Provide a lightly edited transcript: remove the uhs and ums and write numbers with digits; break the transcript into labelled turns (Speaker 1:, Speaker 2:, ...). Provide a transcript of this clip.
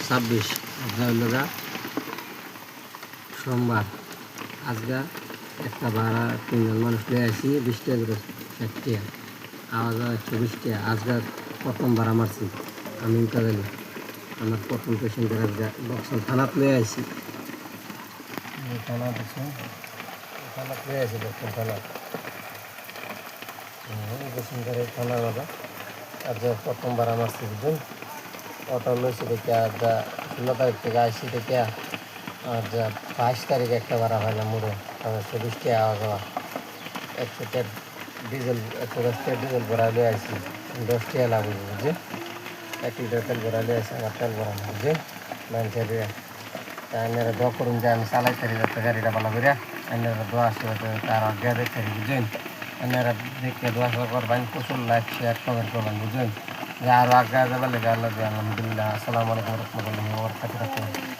Speaker 1: 26 হইল গা সোমবার। আজকে একটা ভাড়া 3 জন মানুষ নিয়ে আসি 20 টাকা করে 60 টাকা আওয়াজ 120 টাকা। আজকে প্রথম ভাড়া মারছি আমি ইন্টারভেলে আমার প্রথম পেশেন্টের আজকে বক্সল থানাত নিয়ে আসি। থানা দেখছেন থানাত নিয়ে আসি বক্সল থানা পেশেন্টের থানা বাবা আজকে প্রথম ভাড়া মারছি বুঝলেন। অটো লইছি দেখে আজকে 16 তারিখ থেকে আসি দেখে আজ 22 তারিখে একটা ভাড়া পাইলাম মোড়ে 120 টাকা আওয়া যাওয়া 100 টাকা ডিজেল 110 টাকা ডিজেল ভরা লিয়ে আসি 10 টাকা লাগবে বুঝছে। 1 লিটার তেল ভরা লিয়ে আসি আমার তেল ভরা না বুঝছে মানুষের আপনারা দোয়া করুন যে আমি চালাইতে পারি যাতে গাড়িটা ভালো করে আপনারা দোয়া আসবে তার আগে দেখতে পারি বুঝছেন। আপনারা দেখে দোয়া করবেন প্রচুর লাইক শেয়ার কমেন্ট করবেন বুঝছেন যে আরও আগে যাবার লেগে আল্লাহ আলহামদুলিল্লাহ। আসসালামু আলাইকুম রহমতুল্লাহি ওয়া বারাকাতুহু।